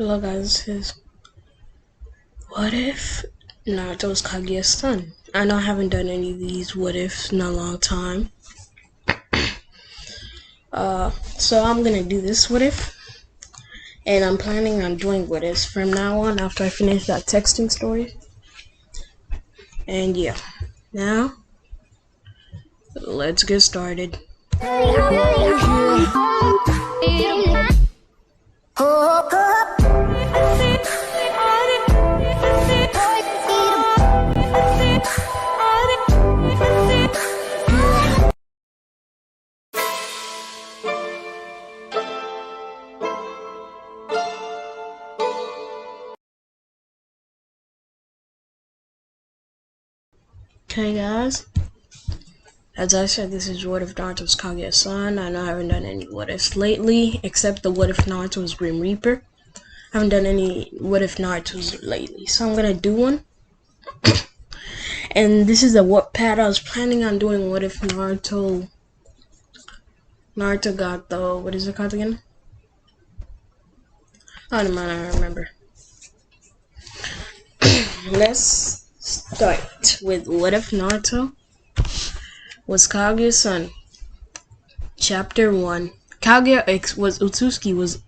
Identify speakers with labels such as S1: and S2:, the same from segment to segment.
S1: Hello guys, this is What If Naruto's Kaguya's son. I know I haven't done any of these what ifs in a long time. So I'm gonna do this what if, and I'm planning on doing what ifs from now on after I finish that texting story. And yeah, now let's get started. Okay guys, as I said, this is What If Naruto's Kaguya's son. I know I haven't done any what ifs lately, except the What If Naruto's Grim Reaper. I haven't done any What If Naruto's lately, so I'm gonna do one. And this is a Wattpad. I was planning on doing What If Naruto got the, what is it called again? Oh, no, man, I remember. Let's start with What If Naruto was Kaguya's son. Chapter 1. Utsuki was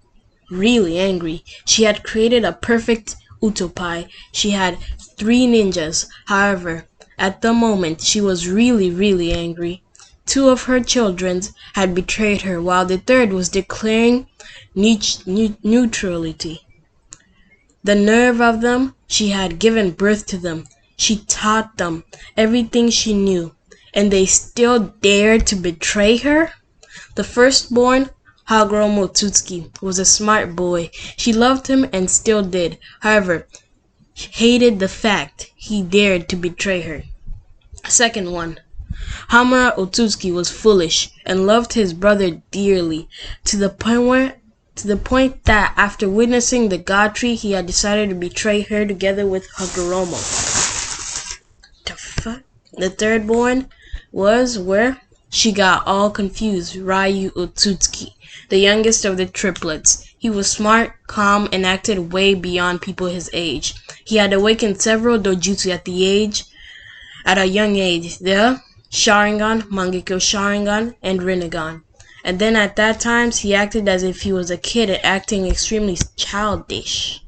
S1: really angry. She had created a perfect utopi. She had 3 ninjas. However, at the moment, she was really angry. 2 of her children had betrayed her, while the 3rd was declaring neutrality. The nerve of them! She had given birth to them. She taught them everything she knew, and they still dared to betray her? The firstborn, Hagoromo Utsuki, was a smart boy. She loved him and still did. However, she hated the fact he dared to betray her. Second one, Hamura Utsuki, was foolish and loved his brother dearly, to the point that after witnessing the God Tree, he had decided to betray her together with Hagoromo. The fuck? The thirdborn was where she got all confused. Ryu Utsuki, the youngest of the triplets. He was smart, calm, and acted way beyond people his age. He had awakened several dojutsu at a young age. The Sharingan, Mangekyo Sharingan, and Rinnegan. And then at that times, he acted as if he was a kid and acting extremely childish.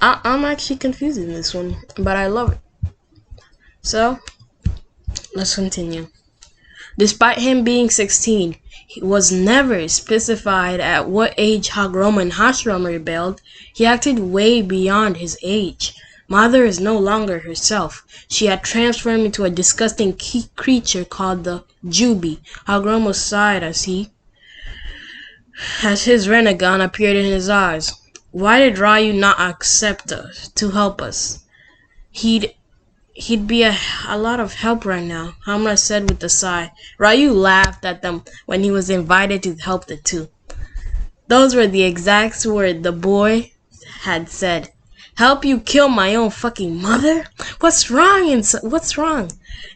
S1: I'm actually confused in this one, but I love it. So, let's continue. Despite him being 16, he was never specified at what age Hagoromo and Hashirama rebelled. He acted way beyond his age. Mother is no longer herself. She had transformed into a disgusting creature called the Jubi. Hagoromo sighed as his Rinnegan appeared in his eyes. Why did Ryu not accept us to help us? He'd be a lot of help right now, Hamura said with a sigh. Ryu laughed at them when he was invited to help the two. Those were the exact words the boy had said. Help you kill my own fucking mother? What's wrong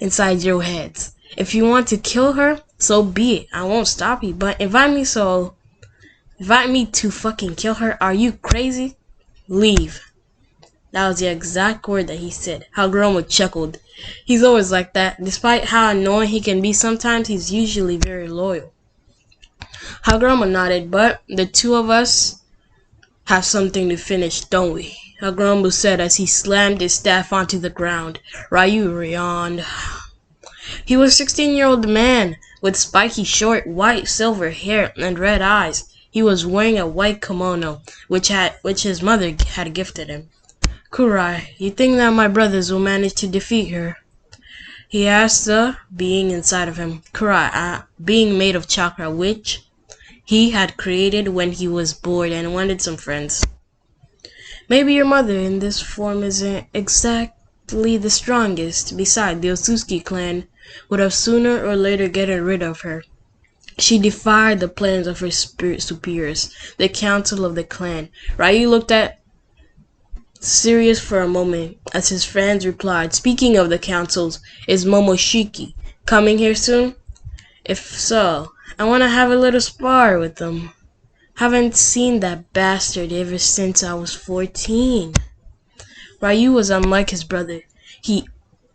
S1: inside your heads? If you want to kill her, so be it. I won't stop you, but invite me to fucking kill her. Are you crazy? Leave. That was the exact word that he said. Hagoromo chuckled. He's always like that. Despite how annoying he can be sometimes, he's usually very loyal. Hagoromo nodded, but the two of us have something to finish, don't we? Hagoromo said as he slammed his staff onto the ground. Ryu yawned. He was a 16-year-old man with spiky short white silver hair and red eyes. He was wearing a white kimono, which his mother had gifted him. Kurai, you think that my brothers will manage to defeat her? He asked the being inside of him. Kurai, being made of chakra, which he had created when he was bored and wanted some friends. Maybe your mother in this form isn't exactly the strongest. Besides, the Otsutsuki clan would have sooner or later gotten rid of her. She defied the plans of her spirit superiors, the council of the clan. Ryu looked serious for a moment as his friends replied, speaking of the councils, is Momoshiki coming here soon? If so, I want to have a little spar with them. Haven't seen that bastard ever since I was 14. Ryu was unlike his brother. He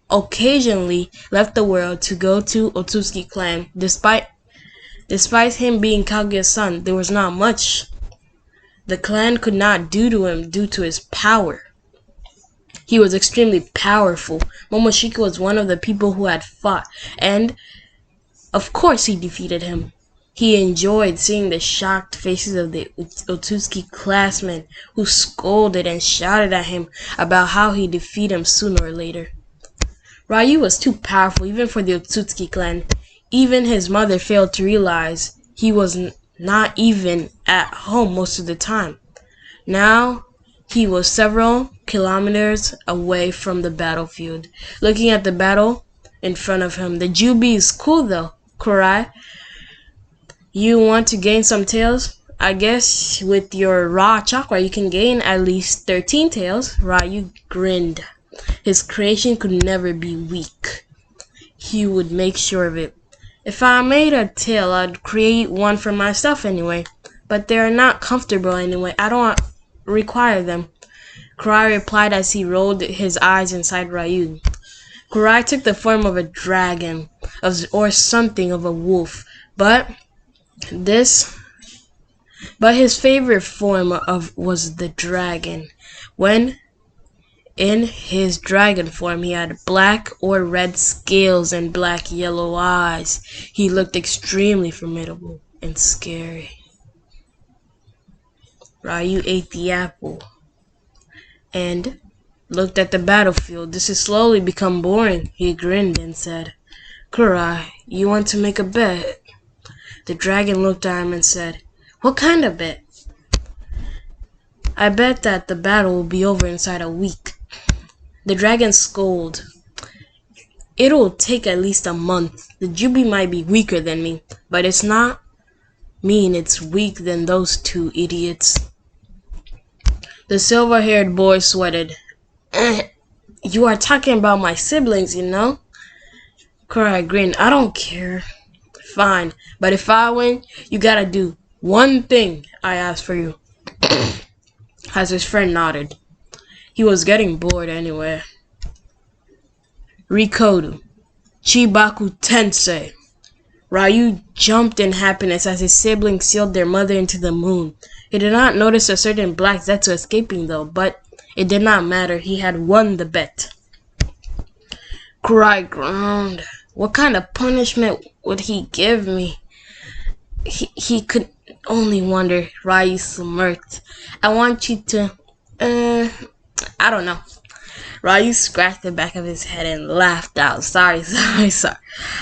S1: occasionally left the world to go to Otsutsuki clan. Despite him being Kaguya's son, there was not much the clan could not do to him due to his power. He was extremely powerful. Momoshiki was one of the people who had fought, and of course he defeated him. He enjoyed seeing the shocked faces of the Otsutsuki classmen who scolded and shouted at him about how he'd defeat him sooner or later. Ryu was too powerful even for the Otsutsuki clan. Even his mother failed to realize he was not even at home most of the time. Now he was several kilometers away from the battlefield, looking at the battle in front of him. The Jubi is cool though, Kurai. You want to gain some tails? I guess with your raw chakra you can gain at least 13 tails. Ryu grinned. His creation could never be weak. He would make sure of it. If I made a tail, I'd create one for myself anyway. But they're not comfortable anyway. I don't require them. Kurai replied as he rolled his eyes inside Ryu. Kurai took the form of a dragon, or something of a wolf, but his favorite form was the dragon. When in his dragon form, he had black or red scales and black yellow eyes. He looked extremely formidable and scary. Ryu ate the apple and looked at the battlefield. This has slowly become boring. He grinned and said, Kurai, you want to make a bet? The dragon looked at him and said, What kind of bet? I bet that the battle will be over inside a week. The dragon scolded. It'll take at least a month. The Jubi might be weaker than me, but it's not mean it's weak than those two idiots. The silver-haired boy sweated. You are talking about my siblings, you know? Kurai grinned. I don't care. Fine, but if I win, you gotta do one thing I ask for you. As his friend nodded. He was getting bored anyway. Rikodu. Chibaku Tensei. Ryu jumped in happiness as his siblings sealed their mother into the moon. He did not notice a certain black Zetsu escaping though, but it did not matter. He had won the bet. Kurai groaned. What kind of punishment would he give me? He could only wonder. Ryu smirked. I want you to, I don't know. Ryu scratched the back of his head and laughed out. Sorry.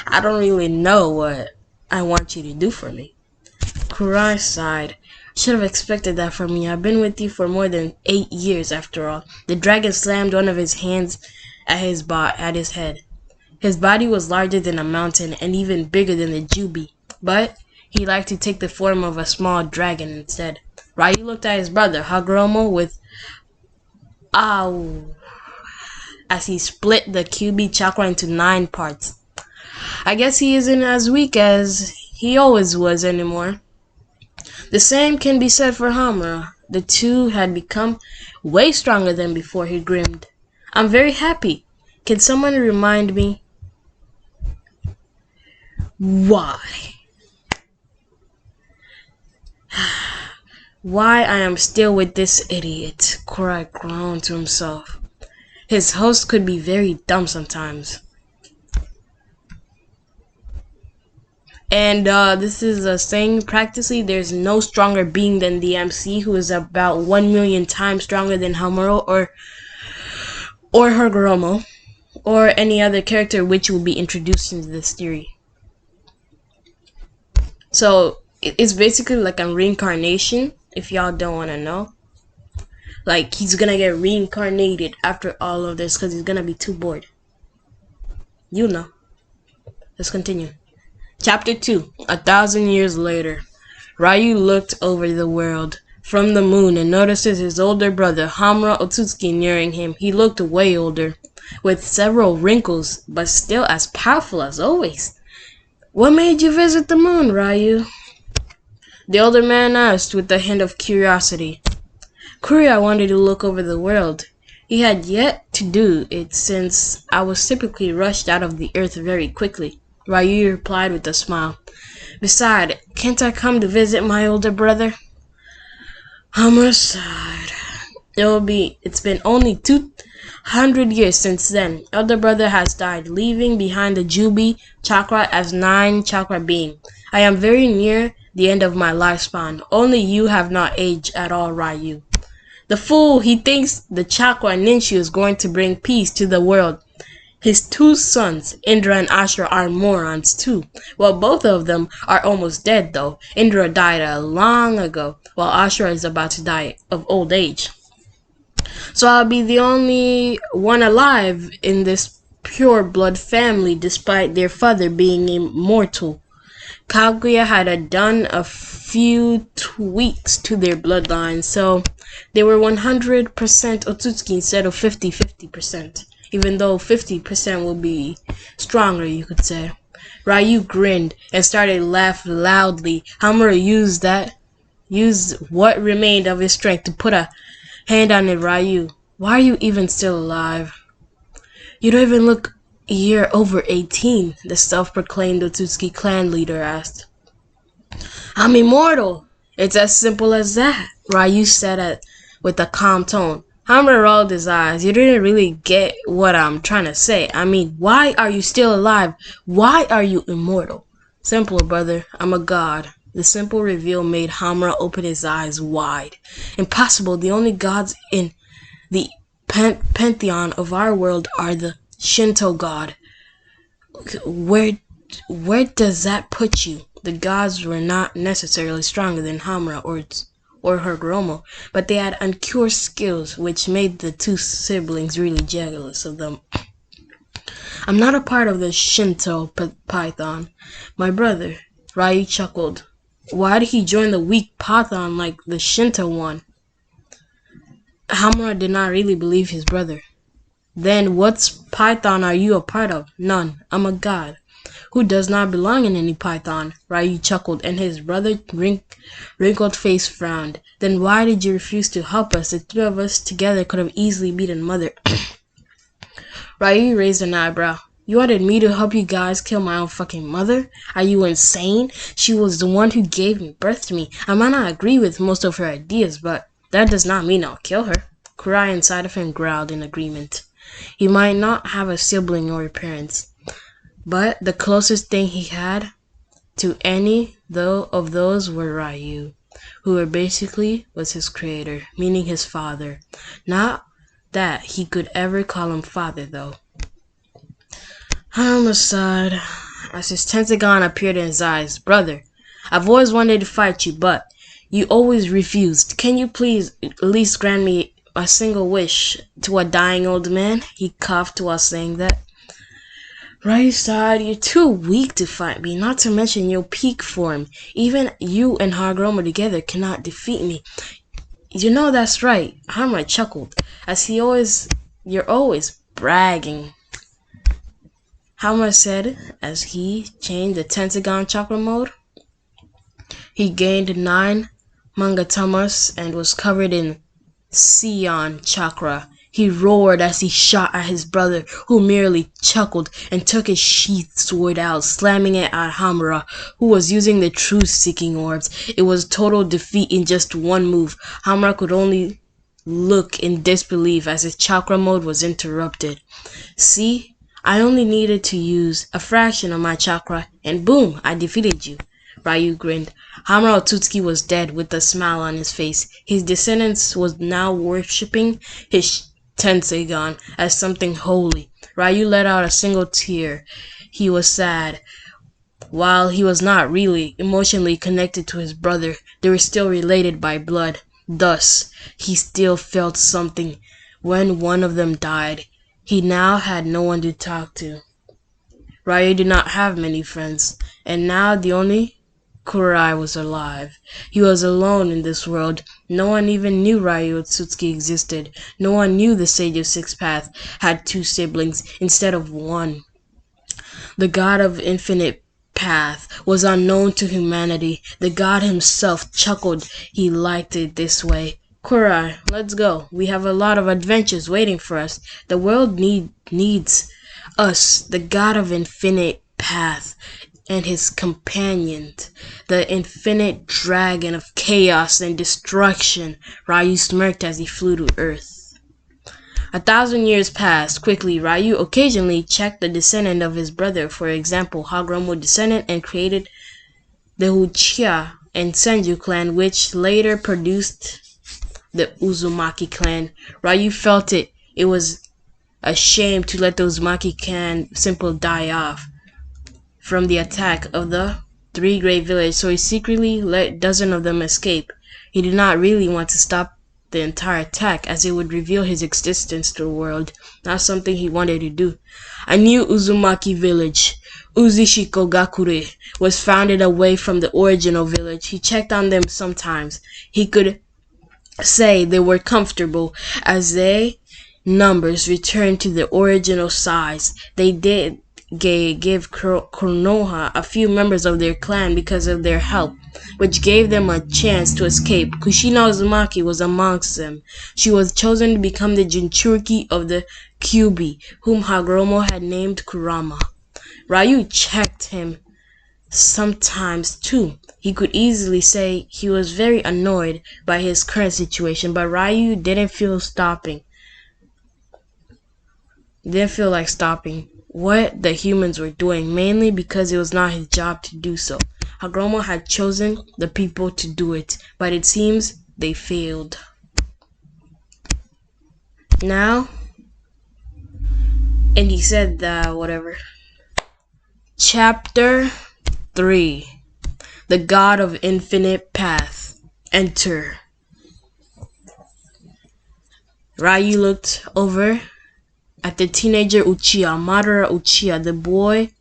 S1: I don't really know what I want you to do for me. Kurai sighed. Should have expected that from me. I've been with you for more than 8 years after all. The dragon slammed one of his hands at his head. His body was larger than a mountain and even bigger than the Jubi, but he liked to take the form of a small dragon instead. Ryu looked at his brother, Hagoromo, with ow as he split the QB chakra into 9 parts. I guess he isn't as weak as he always was anymore. The same can be said for Hamura. The two had become way stronger than before. He grinned. I'm very happy. Can someone remind me why? Why I am still with this idiot? Kurai groaned to himself. His host could be very dumb sometimes. And this is a saying practically, there's no stronger being than the MC, who is about 1 million times stronger than Hamura or Hagoromo, or any other character which will be introduced into this theory. So it's basically like a reincarnation, if y'all don't want to know. Like, he's gonna get reincarnated after all of this because he's gonna be too bored. You know. Let's continue. Chapter 2. 1,000 years later. Ryu looked over the world from the moon and notices his older brother Hamura Otsutsuki nearing him. He looked way older, with several wrinkles, but still as powerful as always. What made you visit the moon, Ryu? The older man asked with a hint of curiosity. Kaguya wanted to look over the world. He had yet to do it since I was typically rushed out of the earth very quickly. Ryu replied with a smile. Besides, can't I come to visit my older brother? Hamura sighed. It's been only 200 years since then. Elder brother has died, leaving behind the Jubi chakra as 9 chakra being. I am very near the end of my lifespan. Only you have not aged at all, Ryu. The fool, he thinks the chakra Ninshu is going to bring peace to the world. His 2 sons, Indra and Ashura, are morons too. Well, both of them are almost dead though. Indra died long ago, while Ashura is about to die of old age. So I'll be the only one alive in this pure blood family despite their father being immortal. Kaguya had done a few tweaks to their bloodline, so they were 100% Otsutsuki instead of 50-50%. Even though 50% will be stronger, you could say. Ryu grinned and started laughing loudly. Hamura used what remained of his strength to put a hand on it. Ryu, why are you even still alive? You don't even look a year over 18, the self-proclaimed Otsutsuki clan leader asked. I'm immortal. It's as simple as that, Ryu said with a calm tone. Hamura rolled his eyes. You didn't really get what I'm trying to say. I mean, why are you still alive? Why are you immortal? Simple, brother. I'm a god. The simple reveal made Hamura open his eyes wide. Impossible. The only gods in the pantheon of our world are the Shinto god. Where does that put you? The gods were not necessarily stronger than Hamura or Hagoromo, but they had uncured skills which made the 2 siblings really jealous of them. I'm not a part of the Shinto python. My brother, Ryu chuckled. Why did he join the weak python like the Shinto one? Hamura did not really believe his brother. Then what python are you a part of? None. I'm a god who does not belong in any python. Ryu chuckled, and his brother wrinkled face frowned. Then why did you refuse to help us? The 3 of us together could have easily beaten Mother. Ryu raised an eyebrow. You wanted me to help you guys kill my own fucking mother? Are you insane? She was the one who gave birth to me. I might not agree with most of her ideas, but that does not mean I'll kill her. Kaguya inside of him growled in agreement. He might not have a sibling or parents, but the closest thing he had to any of those were Ryu, who basically was his creator, meaning his father. Not that he could ever call him father, though. Hamura sighed as his tentagon appeared in his eyes. Brother, I've always wanted to fight you, but you always refused. Can you please at least grant me a single wish to a dying old man? He coughed while saying that. Ryu sighed. You're too weak to fight me, not to mention your peak form. Even you and Hagoromo together cannot defeat me. You know that's right. Hamura chuckled, as you're always bragging. Hamura said as he changed the Tentagon chakra mode. He gained 9 Mangatamas and was covered in Sion chakra. He roared as he shot at his brother, who merely chuckled and took his sheathed sword out, slamming it at Hamura, who was using the truth-seeking orbs. It was total defeat in just one move. Hamura could only look in disbelief as his chakra mode was interrupted. See? I only needed to use a fraction of my chakra, and boom, I defeated you. Ryu grinned. Hamura Otsutsuki was dead with a smile on his face. His descendants was now worshipping his Tenseigan as something holy. Ryu let out a single tear. He was sad. While he was not really emotionally connected to his brother, they were still related by blood. Thus, he still felt something when one of them died. He now had no one to talk to. Ryu did not have many friends, and now the only Kaguya was alive. He was alone in this world. No one even knew Ryu Otsutsuki existed. No one knew the Sage of Six Paths had 2 siblings instead of 1. The god of infinite path was unknown to humanity. The god himself chuckled. He liked it this way. Kurai, let's go. We have a lot of adventures waiting for us. The world needs us, the god of infinite path, and his companions, the infinite dragon of chaos and destruction. Ryu smirked as he flew to Earth. 1,000 years passed quickly. Ryu occasionally checked the descendant of his brother, for example, Hagromo descendant, and created the Uchiha and Senju clan, which later produced the Uzumaki clan. Ryu felt it was a shame to let the Uzumaki clan simply die off from the attack of the Three Great Village, so he secretly let dozens of them escape. He did not really want to stop the entire attack, as it would reveal his existence to the world, not something he wanted to do. A new Uzumaki village, Uzishikogakure, was founded away from the original village. He checked on them sometimes. He could say they were comfortable as their numbers returned to the original size. They did give Konoha a few members of their clan because of their help, which gave them a chance to escape. Kushina Uzumaki was amongst them. She was chosen to become the Jinchuriki of the Kyubi, whom Hagromo had named Kurama. Ryu checked him sometimes too. He could easily say he was very annoyed by his current situation, but Ryu didn't feel like stopping what the humans were doing, mainly because it was not his job to do so. Hagromo had chosen the people to do it, but it seems they failed. Now, and he said that whatever. Chapter 3. The God of Infinite Path. Enter. Ryu looked over at the teenager Uchiha, Madara Uchiha. The boy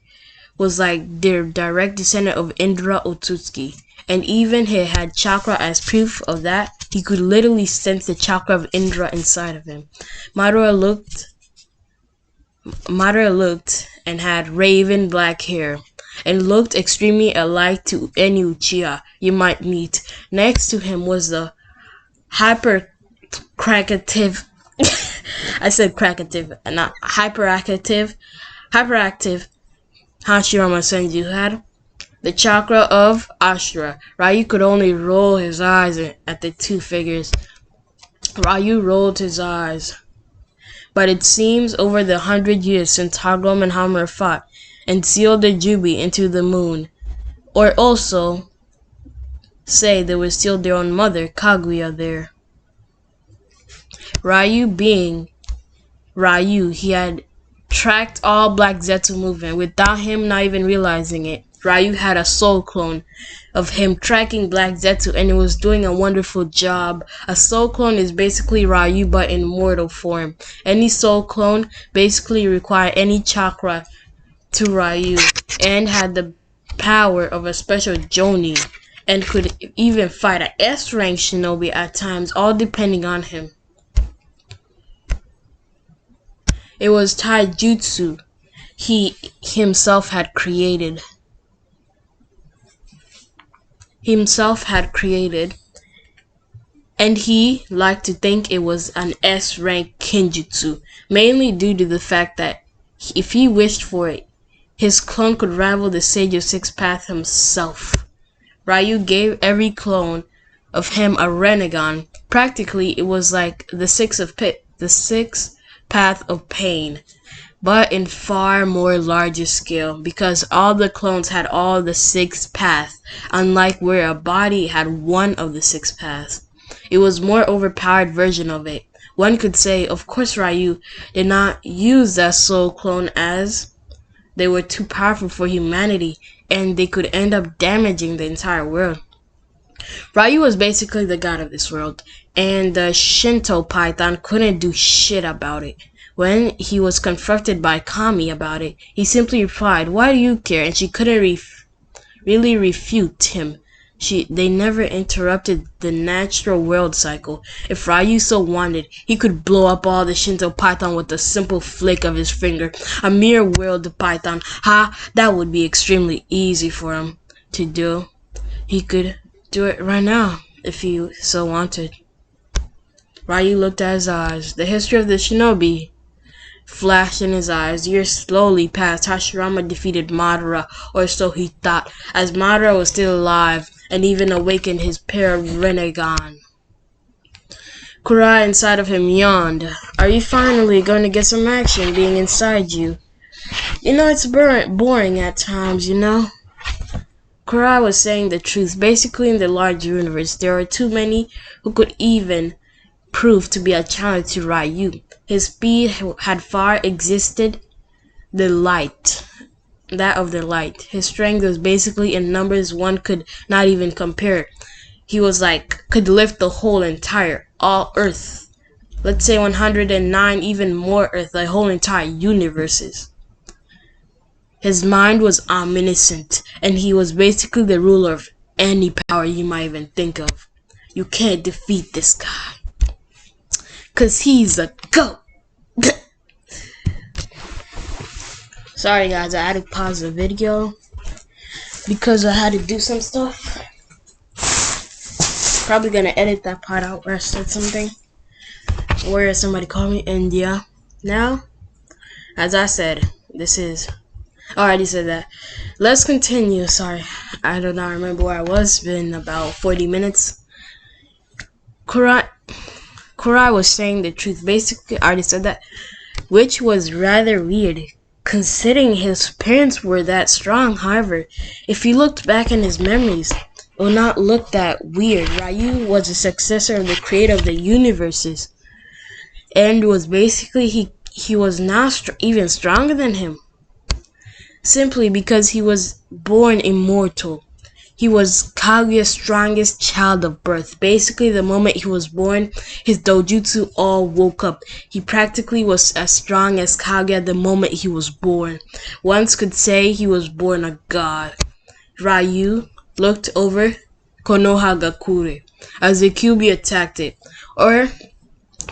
S1: was like their direct descendant of Indra Otsutsuki, and even he had chakra as proof of that. He could literally sense the chakra of Indra inside of him. Madara looked and had raven black hair and looked extremely alike to any Uchiha you might meet. Next to him was the hyperactive I said crackative, not hyperactive Hashirama Senju, who had the chakra of Ashura. Ryu could only roll his eyes at the two figures. Ryu rolled his eyes. But it seems over the 100 years since Hagrom and Hammer fought and sealed the Jubi into the moon, or also say they would steal their own mother, Kaguya, there. Ryu being Ryu, he had tracked all Black Zetsu movement without him not even realizing it. Ryu had a soul clone of him tracking Black Zetsu, and it was doing a wonderful job. A soul clone is basically Ryu but in mortal form. Any soul clone basically required any chakra to Ryu and had the power of a special Jonin and could even fight a S-rank shinobi at times, all depending on him. It was taijutsu he himself had created. And he liked to think it was an S-rank kinjutsu, mainly due to the fact that if he wished for it, his clone could rival the Sage of Six Paths himself. Ryu gave every clone of him a Renegon. Practically, it was like the Sixth Path of Pain, but in far more larger scale, because all the clones had all the six paths, unlike where a body had one of the six paths. It was more overpowered version of it. One could say, of course, Ryu did not use that soul clone as they were too powerful for humanity and they could end up damaging the entire world. Ryu was basically the god of this world, and the Shinto Python couldn't do shit about it. When he was confronted by Kami about it, he simply replied, "Why do you care?" And she couldn't really refute him. They never interrupted the natural world cycle. If Ryu so wanted, he could blow up all the Shinto Python with a simple flick of his finger. A mere world python. That would be extremely easy for him to do. He could do it right now, if he so wanted. Ryu looked at his eyes. The history of the shinobi flashed in his eyes. Years slowly passed. Hashirama defeated Madara, or so he thought, as Madara was still alive and even awakened his Rinnegan. Kurai inside of him yawned. Are you finally going to get some action being inside you? It's boring at times, Kurai was saying the truth. Basically, in the large universe, there are too many who could even prove to be a challenge to Ryu. His speed had far existed that of the light. His strength was basically in numbers one could not even compare. He was could lift the whole all Earth. Let's say 109, even more Earth, the whole entire universes. His mind was omniscient, and he was basically the ruler of any power you might even think of. You can't defeat this guy, 'cause he's a GOAT. Sorry guys, I had to pause the video because I had to do some stuff. Probably gonna edit that part out where I said something, where somebody called me India. Now, as I said, I already said that. Let's continue. Sorry, I do not remember where I was. It's been about 40 minutes. Kurai was saying the truth. Basically, I already said that, which was rather weird, considering his parents were that strong. However, if he looked back in his memories, it would not look that weird. Ryu was the successor of the creator of the universes, and was basically he was now even stronger than him, simply because he was born immortal. He was Kaguya's strongest child of birth. Basically, the moment he was born, his dojutsu all woke up. He practically was as strong as Kaguya the moment he was born. One could say he was born a god. Ryu looked over Konohagakure as the Kyuubi attacked it. Or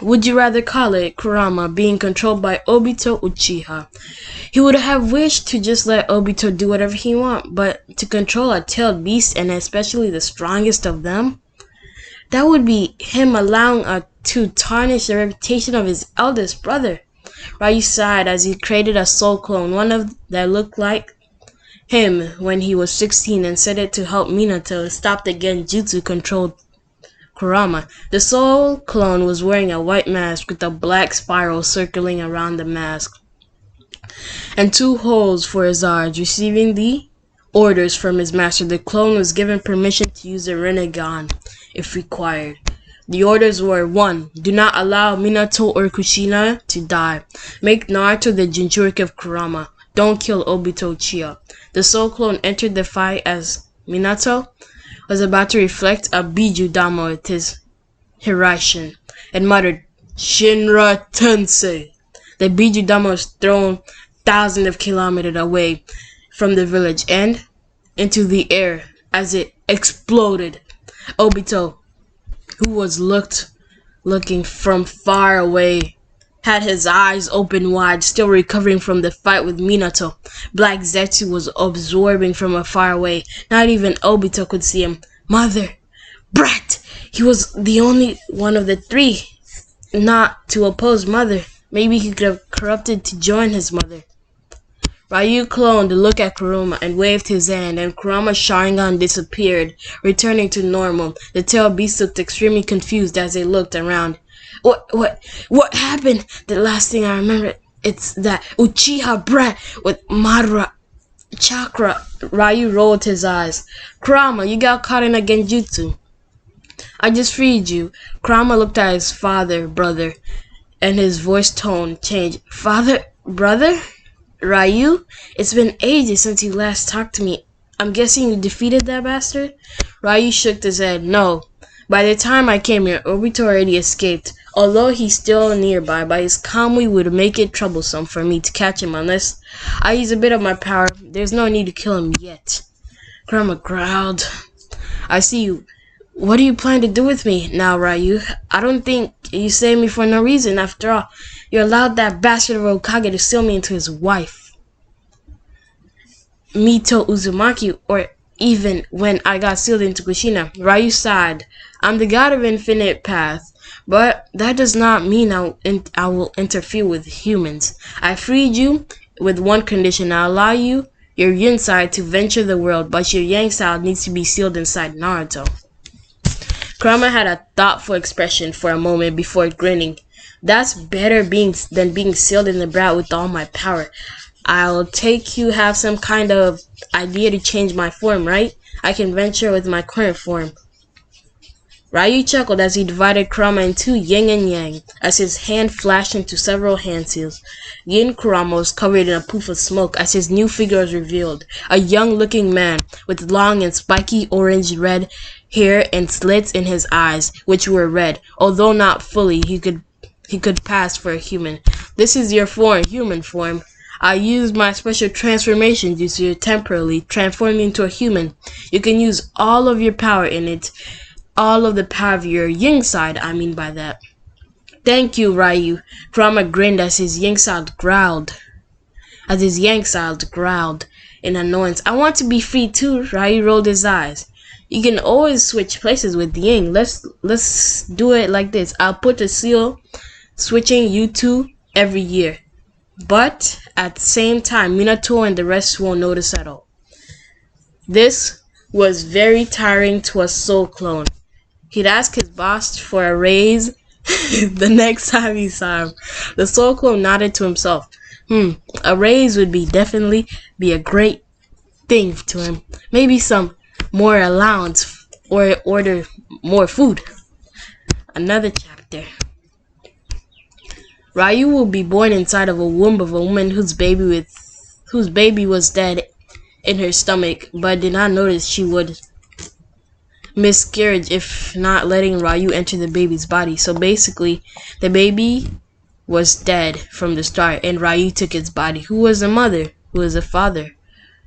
S1: would you rather call it Kurama being controlled by Obito Uchiha? He would have wished to just let Obito do whatever he wants, but to control a tailed beast, and especially the strongest of them, that would be him allowing to tarnish the reputation of his eldest brother. Ryu sighed as he created a soul clone, that looked like him when he was 16, and set it to help Minato stop the Genjutsu controlled Kurama. The soul clone was wearing a white mask with a black spiral circling around the mask, and 2 holes for his eyes. Receiving the orders from his master, the clone was given permission to use the Rinnegan if required. The orders were: 1. Do not allow Minato or Kushina to die. Make Naruto the Jinchuriki of Kurama. Don't kill Obito Uchiha. The soul clone entered the fight as Minato was about to reflect a Biju Dama with his Hiraishin and muttered, "Shinra Tensei." The Biju Dama was thrown thousands of kilometers away from the village and into the air as it exploded. Obito, who was looking from far away, had his eyes open wide, still recovering from the fight with Minato. Black Zetsu was absorbing from afar away. Not even Obito could see him. Mother! Brat! He was the only one of the 3 not to oppose Mother. Maybe he could have corrupted to join his mother. Ryu cloned to look at Kurama and waved his hand, and Kurama's Sharingan disappeared, returning to normal. The tailed beast looked extremely confused as they looked around. What happened? The last thing I remember, it's that Uchiha brat with Madara chakra. Ryu rolled his eyes. Kurama, you got caught in a genjutsu. I just freed you. Kurama looked at his brother, and his voice tone changed. Father? Brother? Ryu? It's been ages since you last talked to me. I'm guessing you defeated that bastard? Ryu shook his head. No. By the time I came here, Obito already escaped. Although he's still nearby, but his Kamui would make it troublesome for me to catch him unless I use a bit of my power. There's no need to kill him yet. Kurama growled. I see you. What do you plan to do with me now, Ryu? I don't think you saved me for no reason. After all, you allowed that bastard of Okage to seal me into his wife, Mito Uzumaki, or even when I got sealed into Kushina. Ryu sighed. I'm the god of infinite paths, but that does not mean I will interfere with humans. I freed you with one condition. I allow you, your yin side, to venture the world, but your yang side needs to be sealed inside Naruto. Kurama had a thoughtful expression for a moment before grinning. That's better than being sealed in the brat with all my power. I'll take you have some kind of idea to change my form, right? I can venture with my current form. Ryu chuckled as he divided Kurama into yin and yang, as his hand flashed into several hand seals. Yin Kurama was covered in a poof of smoke as his new figure was revealed. A young-looking man with long and spiky orange-red hair and slits in his eyes, which were red. Although not fully, he could pass for a human. This is your human form. I used my special transformation juice to temporarily transform you into a human. You can use all of your power in it. All of the power of your yin side, I mean by that. Thank you, Ryu. Kurama grinned as his yang side growled. In annoyance. I want to be free too, Ryu rolled his eyes. You can always switch places with Yang. Let's do it like this. I'll put a seal switching you two every year. But at the same time, Minato and the rest won't notice at all. This was very tiring to a soul clone. He'd ask his boss for a raise the next time he saw him. The soul clone nodded to himself. A raise would definitely be a great thing to him. Maybe some more allowance or order more food. Another chapter. Ryu will be born inside of a womb of a woman whose baby was dead in her stomach, but did not notice she would miscarriage if not letting Ryu enter the baby's body. So basically, the baby was dead from the start, and Ryu took its body. Who was the mother? Who was the father?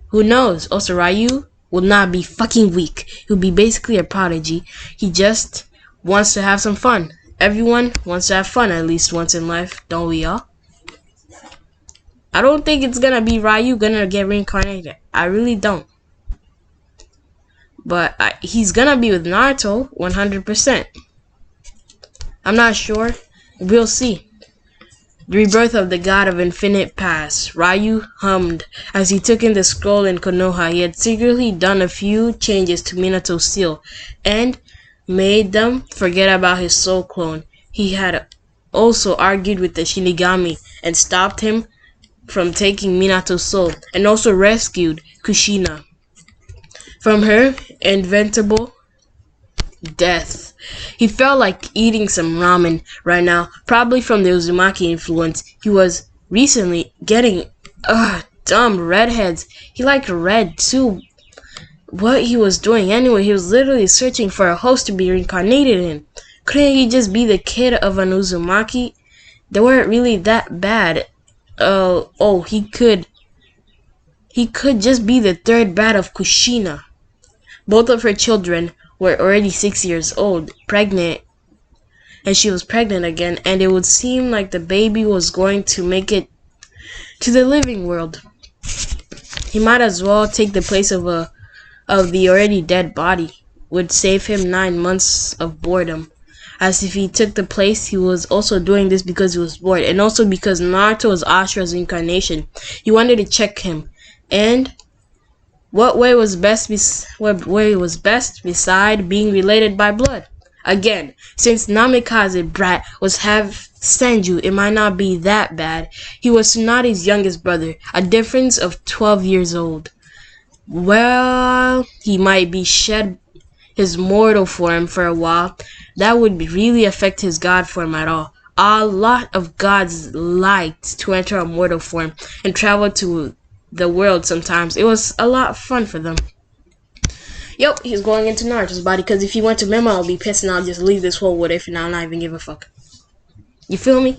S1: Who knows? Also, Ryu will not be fucking weak. He'll be basically a prodigy. He just wants to have some fun. Everyone wants to have fun at least once in life, don't we all? I don't think it's gonna be Ryu gonna get reincarnated. I really don't. But he's gonna be with Naruto 100%. I'm not sure. We'll see. The rebirth of the god of infinite past. Ryu hummed as he took in the scroll in Konoha. He had secretly done a few changes to Minato's seal and made them forget about his soul clone. He had also argued with the Shinigami and stopped him from taking Minato's soul, and also rescued Kushina from her inevitable death. He felt like eating some ramen right now, probably from the Uzumaki influence. He was recently getting dumb redheads. He liked red too. What he was doing anyway, he was literally searching for a host to be reincarnated in. Couldn't he just be the kid of an Uzumaki? They weren't really that bad. He could just be the third bat of Kushina. Both of her children were already 6 years old, pregnant, and she was pregnant again, and it would seem like the baby was going to make it to the living world. He might as well take the place of the already dead body. Would save him 9 months of boredom. As if he took the place, he was also doing this because he was bored, and also because Naruto was Ashura's incarnation. He wanted to check him, and what way was best beside being related by blood? Again, since Namikaze brat was half Senju, it might not be that bad. He was Tsunadi's youngest brother, a difference of 12 years old. Well, he might be shed his mortal form for a while. That would really affect his god form at all. A lot of gods liked to enter a mortal form and travel to the world sometimes. It was a lot of fun for them. Yep, he's going into Naruto's body, because if he went to Mema, I'll be pissed and I'll just leave this whole what if and I'll not even give a fuck. You feel me?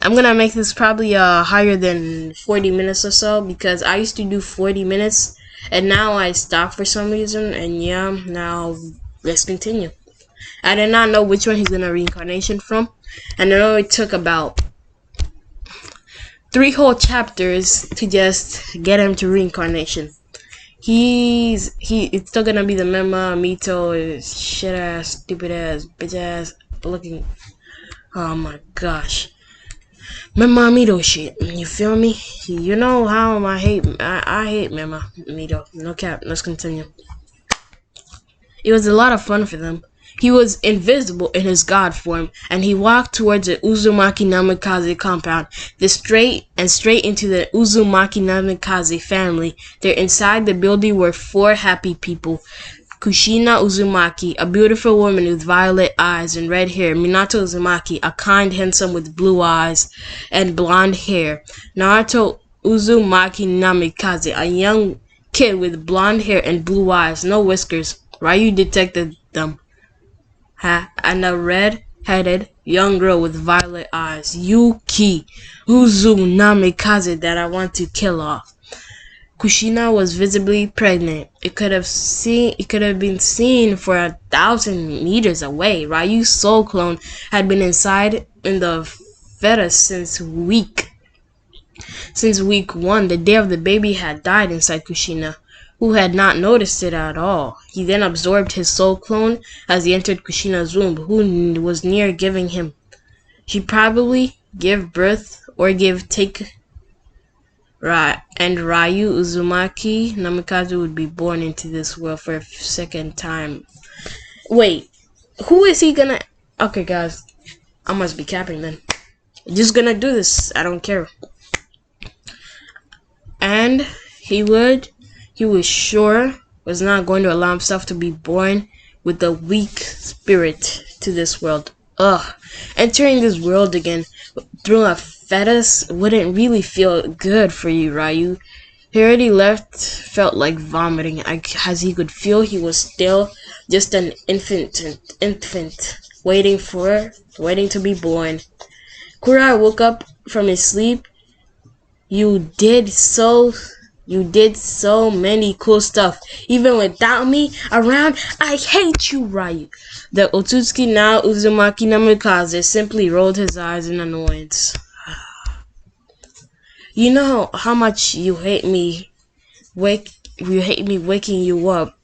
S1: I'm gonna make this probably higher than 40 minutes or so, because I used to do 40 minutes And now I stopped for some reason, and yeah, now let's continue. I did not know which one he's gonna reincarnation from, and I know it took about 3 whole chapters to just get him to reincarnation. It's still gonna be the Mema Mito shit ass, stupid ass, bitch ass looking. Oh my gosh, Mema Mito shit. You feel me? You know how I hate Mema Mito. No cap. Let's continue. It was a lot of fun for them. He was invisible in his god form, and he walked towards the Uzumaki Namikaze compound, straight into the Uzumaki Namikaze family. There inside the building were 4 happy people. Kushina Uzumaki, a beautiful woman with violet eyes and red hair. Minato Uzumaki, a kind handsome with blue eyes and blonde hair. Naruto Uzumaki Namikaze, a young kid with blonde hair and blue eyes, no whiskers. Ryu detected them. And a red-headed young girl with violet eyes, Yuki Uzumaki, that I want to kill off. Kushina was visibly pregnant. It could have been seen for 1,000 meters away. Ryu's soul clone had been inside in the fetus since week 1. The day of the baby had died inside Kushina, who had not noticed it at all. He then absorbed his soul clone as he entered Kushina's womb, who was near giving him. She probably gave birth or take. And Ryu Uzumaki Namikaze would be born into this world for a second time. Wait, who is he gonna? Okay, guys, I must be capping then. Just gonna do this. I don't care. And he was sure was not going to allow himself to be born with a weak spirit to this world. Ugh, entering this world again through a fetus wouldn't really feel good for you, Ryu. He already felt like vomiting, as he could feel he was still just an infant, waiting to be born. Kurai woke up from his sleep. You did so many cool stuff. Even without me around, I hate you, Ryu. The Otsutsuki now Uzumaki Namikaze simply rolled his eyes in annoyance. You know how much you hate me waking you up,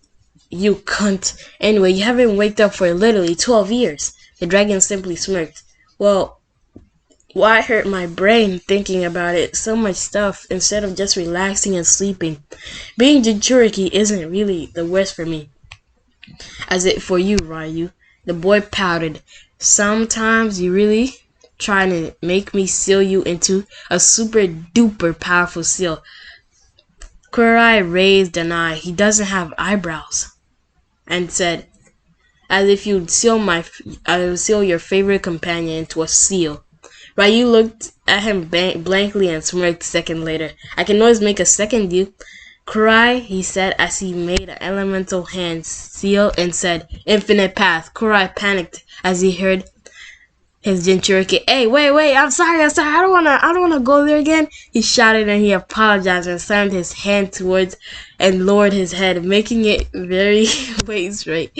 S1: you cunt. Anyway, you haven't waked up for literally 12 years. The dragon simply smirked. Well, why hurt my brain thinking about it? So much stuff instead of just relaxing and sleeping. Being Jinchuriki isn't really the worst for me. As it for you, Ryu. The boy pouted. Sometimes you really trying to make me seal you into a super duper powerful seal. Kurai raised an eye. He doesn't have eyebrows. And said, as if you'd I would seal your favorite companion into a seal. Ryu looked at him blankly and smirked a second later. I can always make a second you. Kurai, he said as he made an elemental hand seal and said, infinite path. Kurai panicked as he heard his Jinchuriki. Hey, wait, I'm sorry, I don't wanna go there again. He shouted and he apologized and slammed his hand towards and lowered his head, making it very way straight.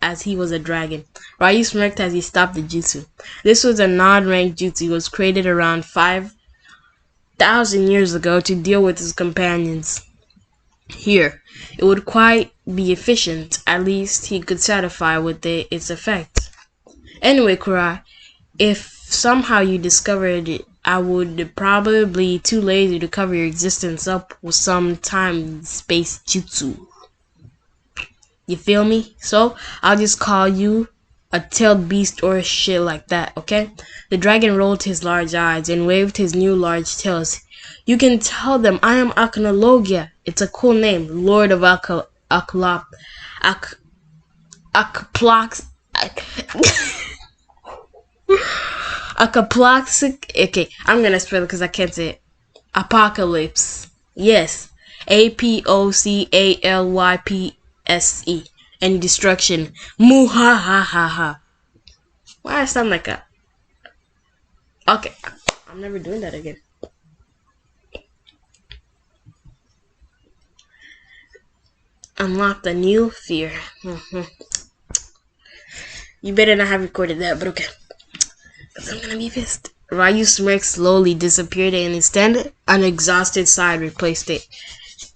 S1: As he was a dragon. Ryu smirked as he stopped the jutsu. This was a non-ranked jutsu. It was created around 5,000 years ago to deal with his companions. Here, it would quite be efficient. At least he could satisfy with its effect. Anyway, Kurai, if somehow you discovered it, I would probably be too lazy to cover your existence up with some time-space jutsu. You feel me? So, I'll just call you a tailed beast or shit like that, okay? The dragon rolled his large eyes and waved his new large tails. You can tell them I am Akanologia. It's a cool name, Lord of Akaplox. Okay, I'm gonna spell it because I can't say it. Apocalypse. Yes. Apocallypse. And destruction. Muhahaha. Why I sound like a... Okay, I'm never doing that again. unlocked a new fear. You better not have recorded that, but okay. Because I'm gonna be pissed. Ryu's smirk slowly disappeared and instead, an exhausted sigh replaced it.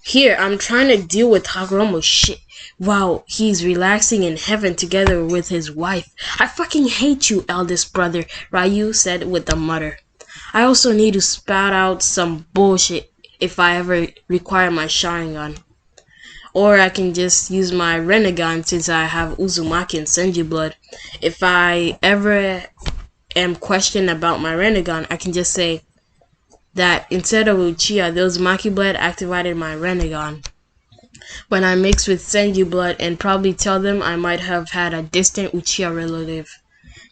S1: Here, I'm trying to deal with Hagoromo's shit while he's relaxing in heaven together with his wife. I fucking hate you, eldest brother, Ryu said with a mutter. I also need to spout out some bullshit if I ever require my Sharingan. Or I can just use my Renegon since I have Uzumaki and Senju blood. If I ever am questioned about my Renegon, I can just say that instead of Uchiha, the Uzumaki blood activated my Renegon. When I mix with Senju blood and probably tell them I might have had a distant Uchiha relative.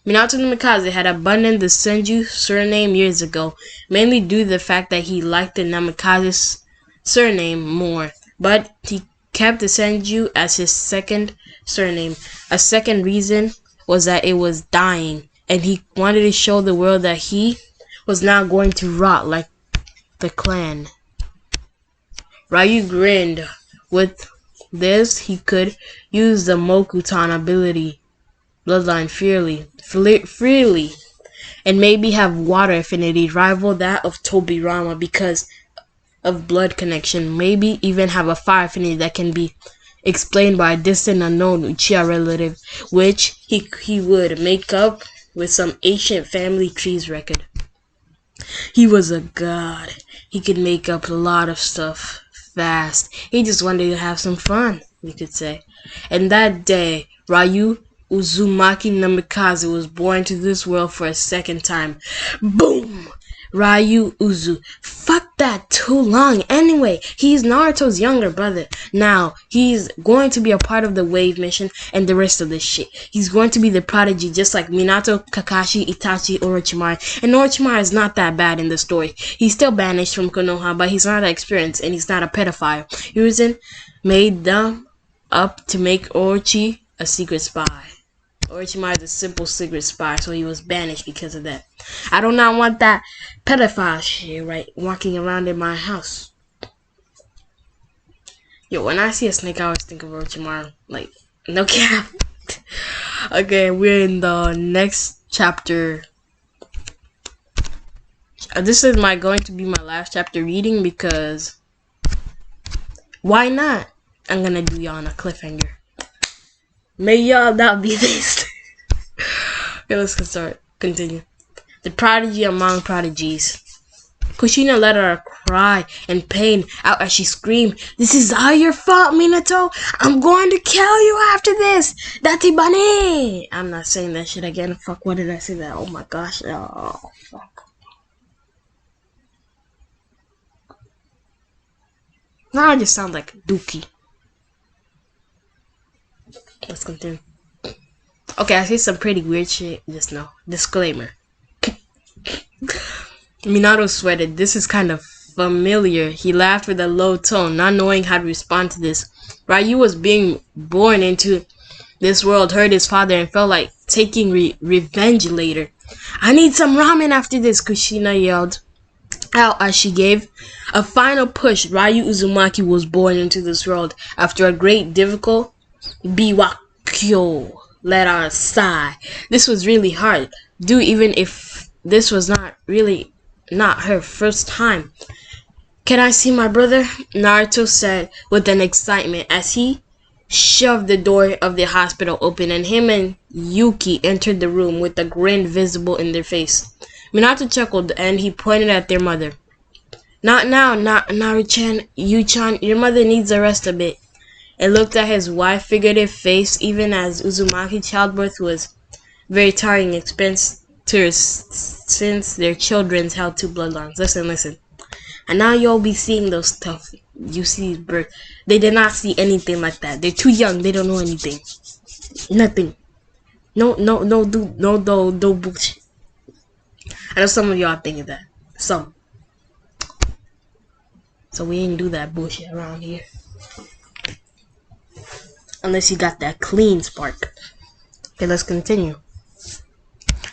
S1: Minato Namikaze had abandoned the Senju surname years ago, mainly due to the fact that he liked the Namikaze's surname more, but he kept the Senju as his second surname. A second reason was that it was dying, and he wanted to show the world that he was not going to rot like the clan. Ryu grinned. With this, he could use the Mokutan ability, Bloodline freely, and maybe have water affinity rival that of Tobirama because of blood connection. Maybe even have a fire affinity that can be explained by a distant unknown Uchiha relative, which he would make up with some ancient family trees record. He was a god. He could make up a lot of stuff fast. He just wanted to have some fun, you could say. And that day, Ryu Uzumaki Namikaze was born to this world for a second time. Boom! Ryu Uzu. Fuck that, too long. Anyway, he's Naruto's younger brother. Now, he's going to be a part of the Wave Mission and the rest of this shit. He's going to be the prodigy just like Minato, Kakashi, Itachi, Orochimaru. And Orochimaru is not that bad in the story. He's still banished from Konoha, but he's not that experienced and he's not a pedophile. Hiruzen made them up to make Orochi a secret spy. Orochimaru is a simple secret spy, so he was banished because of that. I do not want that pedophile shit, right, walking around in my house. Yo, when I see a snake, I always think of Orochimaru. Like, no cap. Okay, we're in the next chapter. This is going to be my last chapter reading because why not? I'm gonna do y'all on a cliffhanger. May y'all not be this. Okay, let's continue. The prodigy among prodigies. Kushina let her cry and pain out as she screamed, "This is all your fault, Minato! I'm going to kill you after this! Datibane!" I'm not saying that shit again. Fuck, what did I say that? Oh my gosh. Oh, fuck. Now I just sound like Dookie. Let's continue. Okay, I see some pretty weird shit. Just know. Disclaimer. Minato sweated. This is kind of familiar. He laughed with a low tone, not knowing how to respond to this. Ryu was being born into this world, hurt his father, and felt like taking revenge later. "I need some ramen after this," Kushina yelled out as she gave a final push. Ryu Uzumaki was born into this world after a great difficult Biwakyo. Let out a sigh. This was really hard, even if this was not her first time. "Can I see my brother?" Naruto said with an excitement as he shoved the door of the hospital open and him and Yuki entered the room with a grin visible in their face. Minato chuckled and he pointed at their mother. "Not now, Naru-chan, Yu-chan, your mother needs a rest a bit," and looked at his wife's figurative face even as Uzumaki childbirth was very tiring expense to her since their children held two bloodlines. Listen. And now you'll be seeing those stuff you see birth. They did not see anything like that. They're too young. They don't know anything. Nothing. No bullshit. I know some of y'all thinking that. Some. So we ain't do that bullshit around here. Unless you got that clean spark. Okay, let's continue.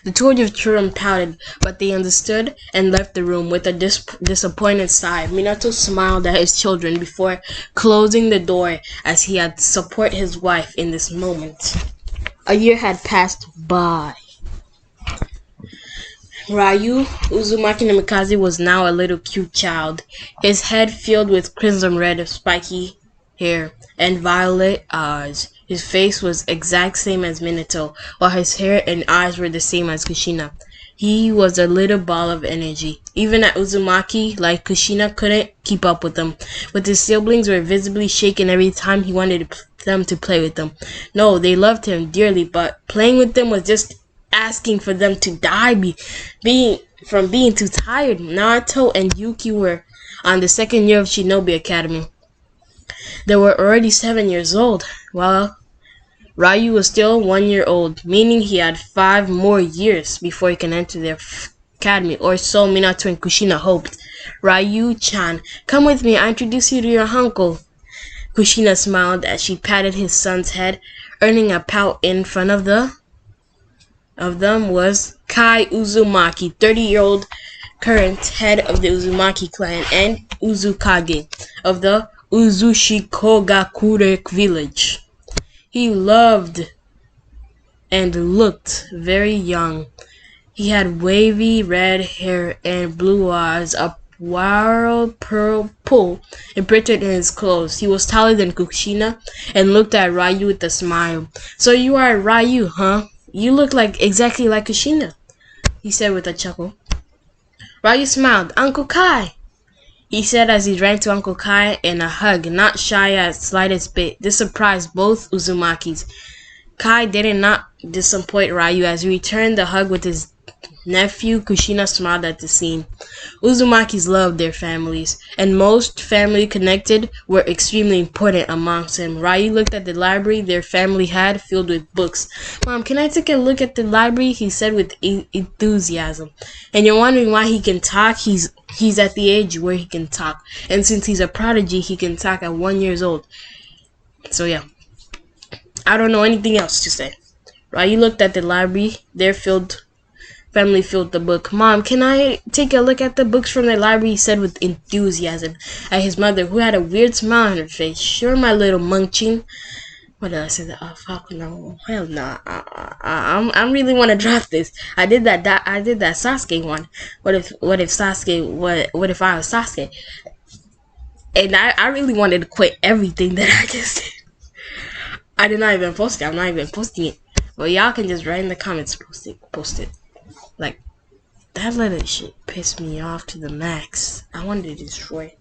S1: The two of the children pouted, but they understood and left the room with a disappointed sigh. Minato smiled at his children before closing the door as he had support his wife in this moment. A year had passed by. Ryu Uzumaki Namikaze was now a little cute child, his head filled with crimson red spiky hair and violet eyes. His face was exact same as Minato, while his hair and eyes were the same as Kushina. He was a little ball of energy. Even at Uzumaki, like Kushina, couldn't keep up with him. But his siblings were visibly shaken every time he wanted them to play with them. No, they loved him dearly, but playing with them was just asking for them to die from being too tired. Naruto and Yuki were on the second year of Shinobi Academy. They were already 7 years old, while Ryu was still 1 year old, meaning he had 5 more years before he can enter the academy, or so Minato and Kushina hoped. Ryu-chan, come with me, I introduce you to your uncle. Kushina smiled as she patted his son's head, earning a pout. In front of them was Kai Uzumaki, 30-year-old current head of the Uzumaki clan, and Uzukage of the Uzushikogakure village. He loved and looked very young. He had wavy red hair and blue eyes, a wild purple imprinted in his clothes. He was taller than Kushina and looked at Ryu with a smile. So you are Ryu, huh? You look exactly like Kushina, he said with a chuckle. Ryu smiled. Uncle Kai, he said as he ran to Uncle Kai in a hug, not shy at slightest bit. This surprised both Uzumakis. Kai did not disappoint Ryu as he returned the hug with his nephew. Kushina smiled at the scene. Uzumakis loved their families, and most family connected were extremely important amongst them. Ryu looked at the library their family had, filled with books. Mom, can I take a look at the library? He said with enthusiasm. And you're wondering why he can talk? He's at the age where he can talk, and since he's a prodigy, he can talk at 1 year old. So yeah, I don't know anything else to say. Ryu looked at the library their family filled the book. Mom, can I take a look at the books from the library? He said with enthusiasm at his mother, who had a weird smile on her face. Sure, my little munchin. What did I say? Oh, fuck no. Hell no. I really want to drop this. I did that Sasuke one. What if Sasuke, what if I was Sasuke? And I really wanted to quit everything that I just did. I did not even post it. I'm not even posting it. Well, y'all can just write in the comments, post it. Like, that little shit pissed me off to the max. I wanted to destroy it.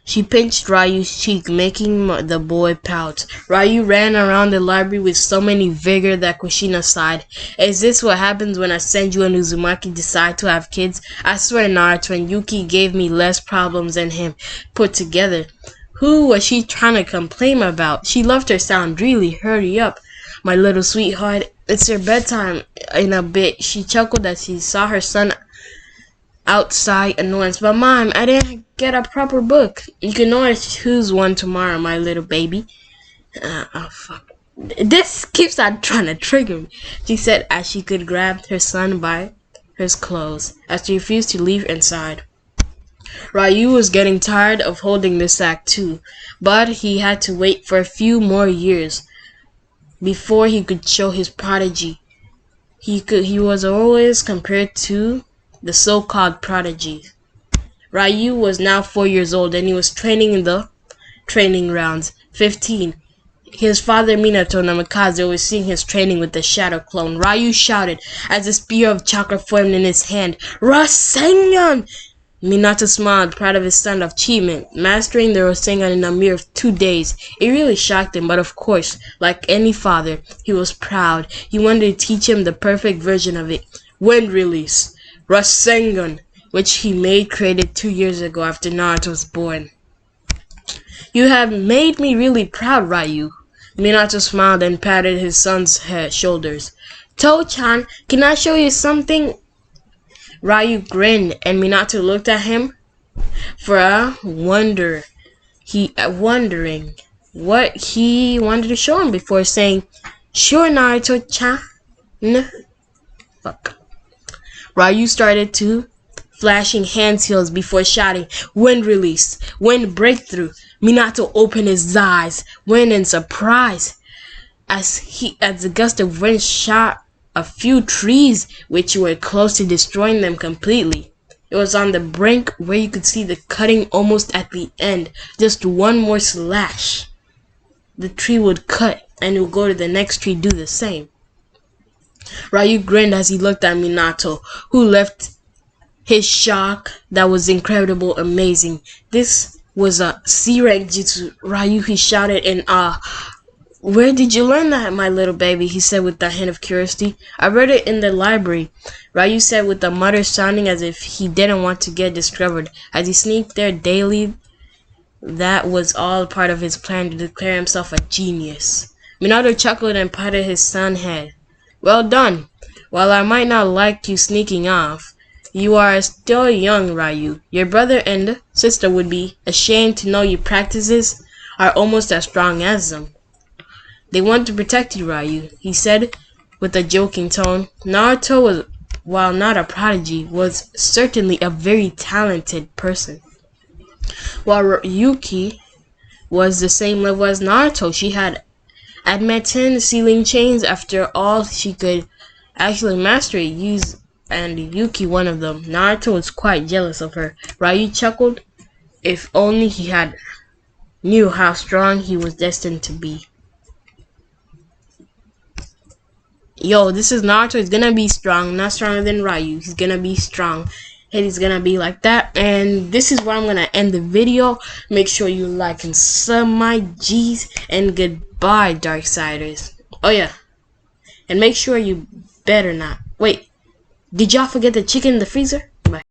S1: She pinched Ryu's cheek, making the boy pout. Ryu ran around the library with so many vigor that Kushina sighed. Is this what happens when I Senju and Uzumaki decide to have kids? I swear Naruto and Yuki gave me less problems than him put together. Who was she trying to complain about? She loved her sound really. Hurry up, my little sweetheart. It's her bedtime in a bit. She chuckled as she saw her son outside annoyance. But Mom, I didn't get a proper book. You can always choose one tomorrow, my little baby. Oh fuck. This keeps on trying to trigger me, she said as she could grab her son by his clothes as she refused to leave inside. Ryu was getting tired of holding the sack too, but he had to wait for a few more years before he could show his prodigy. He was always compared to the so-called prodigies. Ryu was now 4 years old and he was training in the training rounds. 15. His father Minato Namikaze overseeing his training with the shadow clone. Ryu shouted as a spear of chakra formed in his hand. Rasengan! Minato smiled, proud of his son's achievement, mastering the Rasengan in a mere 2 days. It really shocked him, but of course, like any father, he was proud. He wanted to teach him the perfect version of it. Wind release. Rasengan, which he created 2 years ago after Naruto was born. You have made me really proud, Ryu. Minato smiled and patted his son's shoulders. To-chan, can I show you something? Ryu grinned and Minato looked at him for a wondering. what he wanted to show him before saying, "Sure, Naruto-chan." Fuck. Ryu started to flashing hand skills before shouting, "Wind release, wind breakthrough." Minato opened his eyes, wind in surprise, as the gust of wind shot a few trees which were close to destroying them completely. It was on the brink where you could see the cutting almost at the end. Just one more slash. The tree would cut and it would go to the next tree, do the same. Ryu grinned as he looked at Minato, who left his shock that was incredible, amazing. This was a C-rank jutsu. Ryu, he shouted in awe. "Where did you learn that, my little baby?" he said with a hint of curiosity. "I read it in the library," Ryu said with a mutter, sounding as if he didn't want to get discovered. As he sneaked there daily, that was all part of his plan to declare himself a genius. Minato chuckled and patted his son's head. "Well done. While I might not like you sneaking off, you are still young, Ryu. Your brother and sister would be ashamed to know your practices are almost as strong as them. They want to protect you, Ryu," he said with a joking tone. Naruto was, while not a prodigy, was certainly a very talented person. While Yuki was the same level as Naruto, she had adamantine sealing chains. After all, she could actually master it, and Yuki one of them. Naruto was quite jealous of her. Ryu chuckled. If only he had knew how strong he was destined to be. Yo, this is Naruto. He's gonna be strong, not stronger than Ryu. He's gonna be strong, and he's gonna be like that. And this is where I'm gonna end the video. Make sure you like and sub, my G's, and goodbye, Darksiders. Oh yeah, and make sure you better not. Wait, did y'all forget the chicken in the freezer?